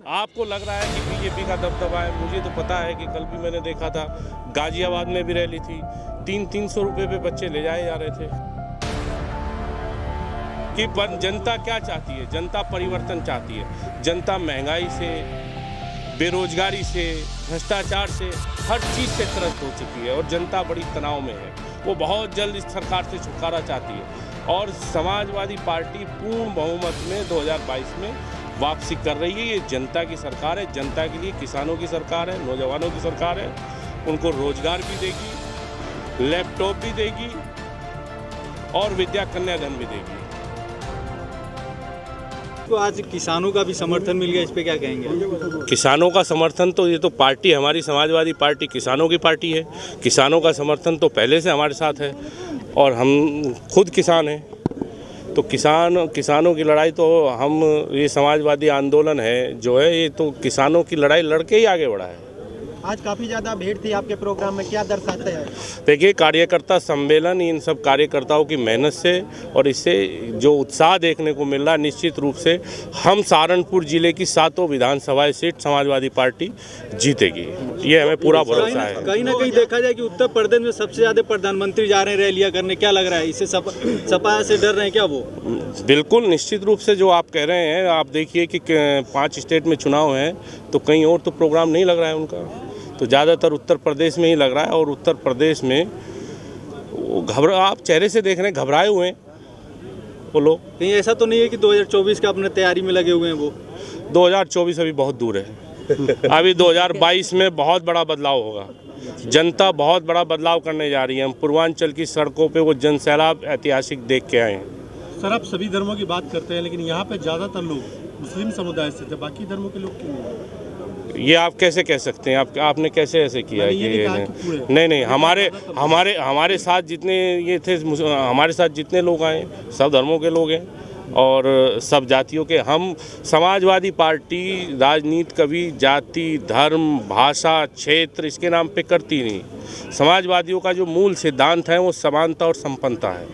आपको लग रहा है कि बीजेपी का दबदबा है, मुझे तो पता है कि कल भी मैंने देखा था गाजियाबाद में भी रैली थी, 300 रुपये पे बच्चे ले जाए जा रहे थे। कि जनता क्या चाहती है? जनता परिवर्तन चाहती है। जनता महंगाई से, बेरोजगारी से, भ्रष्टाचार से, हर चीज़ से त्रस्त हो चुकी है और जनता बड़ी तनाव में है। वो बहुत जल्द इस सरकार से छुटकारा चाहती है और समाजवादी पार्टी पूर्ण बहुमत में 2022 में वापसी कर रही है। ये जनता की सरकार है, जनता के लिए, किसानों की सरकार है, नौजवानों की सरकार है। उनको रोजगार भी देगी, लैपटॉप भी देगी और विद्या कन्या धन भी देगी। तो आज किसानों का भी समर्थन मिल गया, इस पे क्या कहेंगे? किसानों का समर्थन तो, ये तो पार्टी, हमारी समाजवादी पार्टी किसानों की पार्टी है। किसानों का समर्थन तो पहले से हमारे साथ है और हम खुद किसान हैं। तो किसानों की लड़ाई तो हम, ये समाजवादी आंदोलन है जो है, ये तो किसानों की लड़ाई लड़के ही आगे बढ़ा है। आज काफ़ी ज़्यादा भीड़ थी आपके प्रोग्राम में, क्या दर्शाते हैं? देखिए, कार्यकर्ता सम्मेलन इन सब कार्यकर्ताओं की मेहनत से और इससे जो उत्साह देखने को मिल रहा है, निश्चित रूप से हम सहारनपुर जिले की 7 विधानसभा सीट समाजवादी पार्टी जीतेगी, ये हमें पूरा भरोसा है। कहीं ना कहीं देखा जाए कि उत्तर प्रदेश में सबसे ज़्यादा प्रधानमंत्री जा रहे हैं रैलियां करने, क्या लग रहा है? इससे सपा से डर रहे हैं क्या वो? बिल्कुल, निश्चित रूप से जो आप कह रहे हैं, आप देखिए कि 5 स्टेट में चुनाव हैं तो कहीं और तो प्रोग्राम नहीं लग रहा है उनका, तो ज़्यादातर उत्तर प्रदेश में ही लग रहा है। और उत्तर प्रदेश में वो आप चेहरे से देख रहे हैं, घबराए हुए हैं वो लोग। कहीं ऐसा तो नहीं है कि 2024 का अपने तैयारी में लगे हुए हैं वो? 2024 अभी बहुत दूर है। अभी 2022 में बहुत बड़ा बदलाव होगा। जनता बहुत बड़ा बदलाव करने जा रही है। हम पूर्वांचल की सड़कों पे वो जन सैलाब ऐतिहासिक देख के आए हैं। सर, आप सभी धर्मों की बात करते हैं, लेकिन यहाँ पे ज़्यादातर लोग मुस्लिम समुदाय से थे, बाकी धर्मों के लोग क्यों नहीं? ये आप कैसे कह सकते हैं? आपने कैसे ऐसे किया कि नहीं, हमारे साथ जितने ये थे, हमारे साथ जितने लोग आए सब धर्मों के लोग हैं और सब जातियों के। हम समाजवादी पार्टी राजनीति कभी जाति, धर्म, भाषा, क्षेत्र इसके नाम पे करती नहीं। समाजवादियों का जो मूल सिद्धांत है वो समानता और संपन्नता है।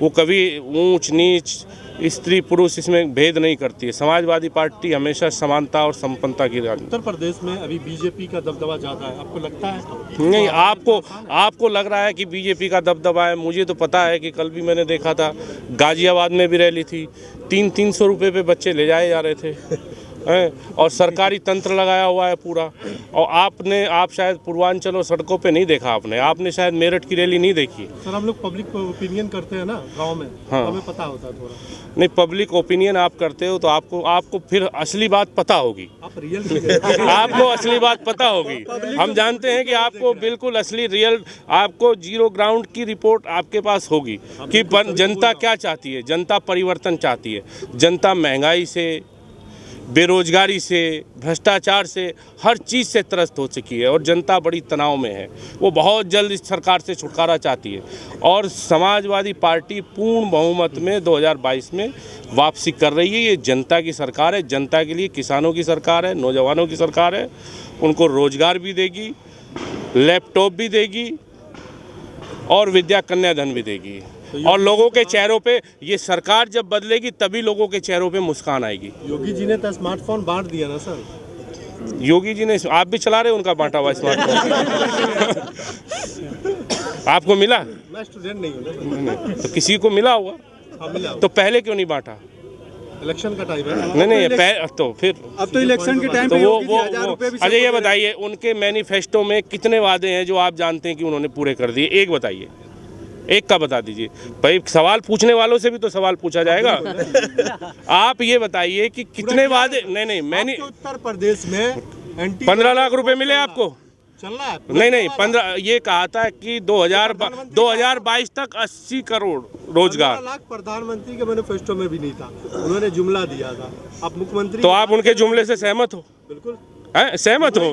वो कभी ऊंच नीच, स्त्री पुरुष इसमें भेद नहीं करती है। समाजवादी पार्टी हमेशा समानता और संपन्नता की राजनीति। उत्तर प्रदेश में अभी बीजेपी का दबदबा ज़्यादा है, आपको लगता है? नहीं, आपको लग रहा है कि बीजेपी का दबदबा है, मुझे तो पता है कि कल भी मैंने देखा था गाजियाबाद में भी रैली थी, 300 रुपये पे बच्चे ले जाए जा रहे थे और सरकारी तंत्र लगाया हुआ है पूरा। और आप शायद पूर्वांचल और सड़कों पे नहीं देखा, आपने शायद मेरठ की रैली नहीं देखी। सर, हम लोग पब्लिक ओपिनियन करते हैं ना गांव में, हाँ, हमें पता होता है थोड़ा। नहीं, पब्लिक ओपिनियन आप करते हो तो आपको फिर असली बात पता होगी। आप रियल आपको असली बात पता होगी। हम जानते हैं कि आपको बिल्कुल असली रियल, आपको जीरो ग्राउंड की रिपोर्ट आपके पास होगी कि जनता क्या चाहती है। जनता परिवर्तन चाहती है। जनता महंगाई से, बेरोजगारी से, भ्रष्टाचार से, हर चीज़ से त्रस्त हो चुकी है और जनता बड़ी तनाव में है। वो बहुत जल्द इस सरकार से छुटकारा चाहती है और समाजवादी पार्टी पूर्ण बहुमत में 2022 में वापसी कर रही है। ये जनता की सरकार है, जनता के लिए, किसानों की सरकार है, नौजवानों की सरकार है। उनको रोजगार भी देगी, लैपटॉप भी देगी और विद्या कन्या धन भी देगी। और लोगों के चेहरों पे, ये सरकार जब बदलेगी तभी लोगों के चेहरों पे मुस्कान आएगी। योगी जी ने तो स्मार्टफोन बांट दिया ना सर? योगी जी ने, आप भी चला रहे हैं उनका बांटा हुआ स्मार्टफोन? आपको मिला? मैं स्टूडेंट नहीं हूँ। तो किसी को मिला होगा। हाँ, मिला। तो पहले क्यों नहीं बांटा? इलेक्शन का टाइम है। नहीं, तो फिर अब तो इलेक्शन के टाइम तो पे वो अच्छा, ये बताइए, उनके मैनिफेस्टो में कितने वादे हैं जो आप जानते हैं कि उन्होंने पूरे कर दिए? एक बताइए, एक का बता दीजिए भाई। सवाल पूछने वालों से भी तो सवाल पूछा जाएगा। आप ये बताइए कि कितने वादे। नहीं, मैंने उत्तर प्रदेश में 15 लाख रुपए मिले आपको? चल रहा है? नहीं, 15, ये कहा था कि 2022 तक 80 करोड़ रोजगार। 15 लाख प्रधानमंत्री के मैनिफेस्टो में भी नहीं था, उन्होंने जुमला दिया था। आप मुख्यमंत्री, तो आप उनके जुमले से सहमत हो? बिल्कुल सहमत हो?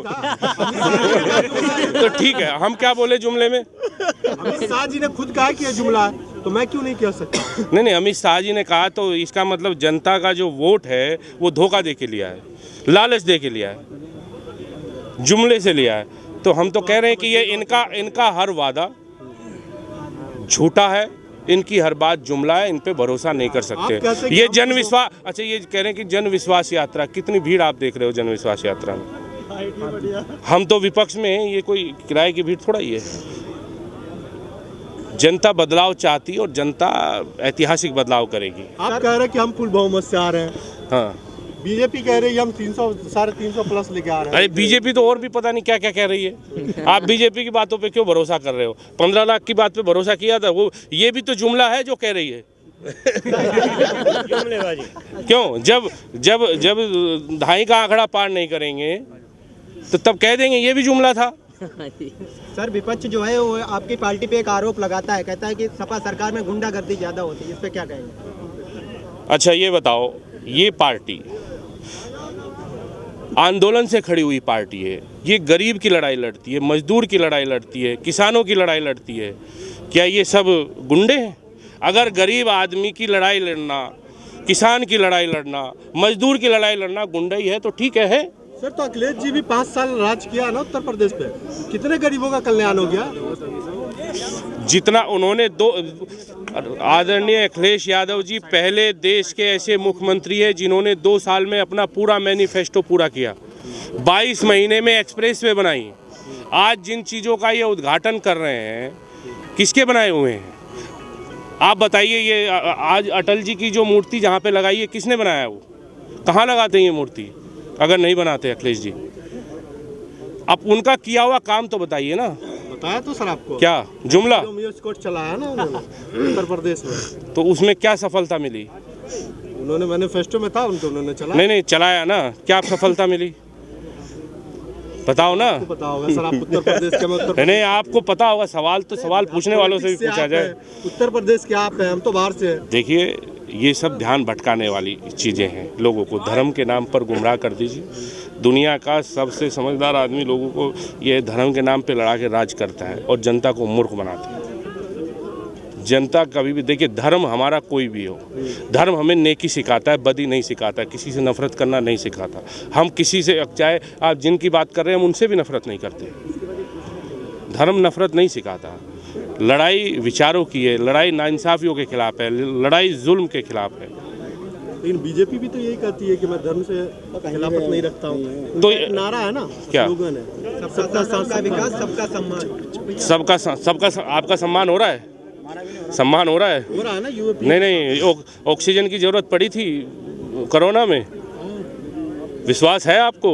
तो ठीक है, हम क्या बोले जुमले में? अमित शाह जी ने खुद कहा कि ये जुमला है, तो मैं क्यों नहीं कह सकता? नहीं, अमित शाह जी ने कहा तो इसका मतलब जनता का जो वोट है वो धोखा दे के लिया है, लालच दे के लिया है, जुमले से लिया है। तो हम तो कह रहे हैं कि ये इनका हर वादा झूठा है, इनकी हर बात जुमला है, इन पे भरोसा नहीं कर सकते। ये जन विश्वास, अच्छा ये कह रहे हैं कि जन विश्वास यात्रा, कितनी भीड़ आप देख रहे हो जन विश्वास यात्रा में? हम तो विपक्ष में हैं, ये कोई किराए की भीड़ थोड़ा ही है। जनता बदलाव चाहती है और जनता ऐतिहासिक बदलाव करेगी। आप कह रहे हैं कि हम फुल बहुमत से आ रहे हैं, हाँ, बीजेपी कह रही है हम 300 350 प्लस लेके आ रहे हैं। अरे बीजेपी तो और भी पता नहीं क्या क्या कह रही है। आप बीजेपी की बातों पे क्यों भरोसा कर रहे हो? 15 लाख की बात पे भरोसा किया था, वो ये भी तो जुमला है जो कह रही है। क्यों? जब जब जब ढाई का आंकड़ा पार नहीं करेंगे तो तब कह देंगे ये भी जुमला था। सर विपक्ष जो है वो आपकी पार्टी पे एक आरोप लगाता है, कहता है कि सपा सरकार में गुंडागर्दी ज्यादा होती है, इस पे क्या कहेंगे? अच्छा ये बताओ, ये पार्टी आंदोलन से खड़ी हुई पार्टी है, ये गरीब की लड़ाई लड़ती है, मजदूर की लड़ाई लड़ती है, किसानों की लड़ाई लड़ती है। क्या ये सब गुंडे हैं? अगर गरीब आदमी की लड़ाई लड़ना, किसान की लड़ाई लड़ना, मजदूर की लड़ाई लड़ना गुंडाई है तो ठीक है। सर तो अखिलेश जी भी 5 साल राज किया ना उत्तर प्रदेश पे, कितने गरीबों का कल्याण हो गया? जितना उन्होंने आदरणीय अखिलेश यादव जी पहले देश के ऐसे मुख्यमंत्री हैं जिन्होंने 2 साल में अपना पूरा मैनिफेस्टो पूरा किया। 22 महीने में एक्सप्रेसवे बनाई। आज जिन चीज़ों का ये उद्घाटन कर रहे हैं, किसके बनाए हुए हैं? आप बताइए। ये आज अटल जी की जो मूर्ति जहाँ पे लगाई है, किसने बनाया? वो कहाँ लगाते हैं ये मूर्ति अगर नहीं बनाते अखिलेश जी? अब उनका किया हुआ काम तो बताइए ना। बताया तो सर आपको। क्या जुमला? कोर्ट चलाया ना उन्होंने उत्तर प्रदेश में, तो उसमें क्या सफलता मिली? उन्होंने मैनिफेस्टो में था उन्होंने चलाया। नहीं चलाया ना, क्या सफलता मिली बताओ ना। आपको पता होगा सर, आप उत्तर प्रदेश के। नहीं आपको पता होगा, सवाल पूछने वालों से भी पूछा जाए। उत्तर प्रदेश के आप हैं, हम तो बाहर से हैं। देखिए ये सब ध्यान भटकाने वाली चीज़ें हैं। लोगों को धर्म के नाम पर गुमराह कर दीजिए। दुनिया का सबसे समझदार आदमी लोगों को ये धर्म के नाम पे लड़ा के राज करता है और जनता को मूर्ख बनाता है। जनता कभी भी, देखिए धर्म हमारा कोई भी हो, धर्म हमें नेकी सिखाता है, बदी नहीं सिखाता, किसी से नफरत करना नहीं सिखाता। हम किसी से, चाहे आप जिनकी बात कर रहे हैं हम उनसे भी नफरत नहीं करते। धर्म नफरत नहीं सिखाता। लड़ाई विचारों की है, लड़ाई नाइंसाफियों के खिलाफ है, लड़ाई जुल्म के खिलाफ है। लेकिन बीजेपी भी तो यही कहती है कि मैं धर्म से खिलाफत नहीं रखता हूँ। तो नारा है ना, क्या स्लोगन है, सबका विकास, सबका सम्मान। सबका आपका सम्मान हो रहा है? सम्मान हो रहा है ना यूपी। नहीं ऑक्सीजन की जरूरत पड़ी थी कोरोना में। विश्वास है आपको?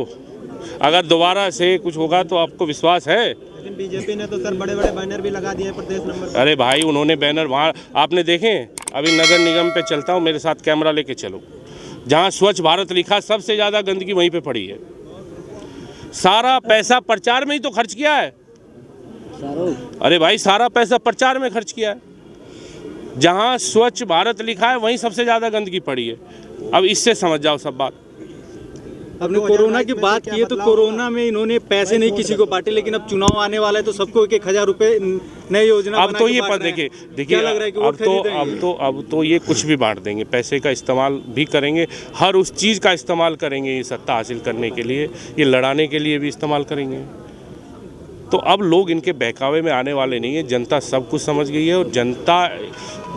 अगर दोबारा से कुछ होगा तो आपको विश्वास है? लेकिन बीजेपी ने तो सर बड़े बड़े बैनर भी लगा दिए प्रदेश नंबर। अरे भाई उन्होंने बैनर वहाँ आपने देखे? अभी नगर निगम पे चलता हूँ, मेरे साथ कैमरा लेके चलो। जहाँ स्वच्छ भारत लिखा, सबसे ज़्यादा गंदगी वहीं पे पड़ी है। सारा पैसा प्रचार में ही तो खर्च किया है। अरे भाई सारा पैसा प्रचार में खर्च किया है। जहाँ स्वच्छ भारत लिखा है वहीं सबसे ज़्यादा गंदगी पड़ी है। अब इससे समझ जाओ सब बात। आपने कोरोना की बात की है, तो कोरोना में इन्होंने पैसे नहीं किसी को बांटे, लेकिन अब चुनाव आने वाला है तो सबको 1,000 रुपए नई योजना अब तो ये पर देखिए अब तो ये कुछ भी बांट देंगे, पैसे का इस्तेमाल भी करेंगे, हर उस चीज़ का इस्तेमाल करेंगे ये सत्ता हासिल करने के लिए, ये लड़ाने के लिए भी इस्तेमाल करेंगे। तो अब लोग इनके बहकावे में आने वाले नहीं है। जनता सब कुछ समझ गई है और जनता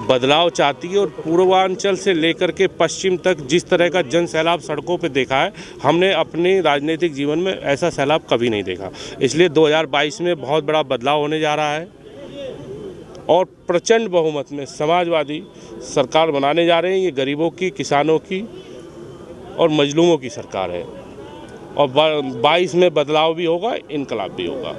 बदलाव चाहती है। और पूर्वांचल से लेकर के पश्चिम तक जिस तरह का जन सैलाब सड़कों पे देखा है, हमने अपने राजनीतिक जीवन में ऐसा सैलाब कभी नहीं देखा। इसलिए 2022 में बहुत बड़ा बदलाव होने जा रहा है और प्रचंड बहुमत में समाजवादी सरकार बनाने जा रहे हैं। ये गरीबों की, किसानों की और मजलूमों की सरकार है। और 22 में बदलाव भी होगा, इनकलाब भी होगा।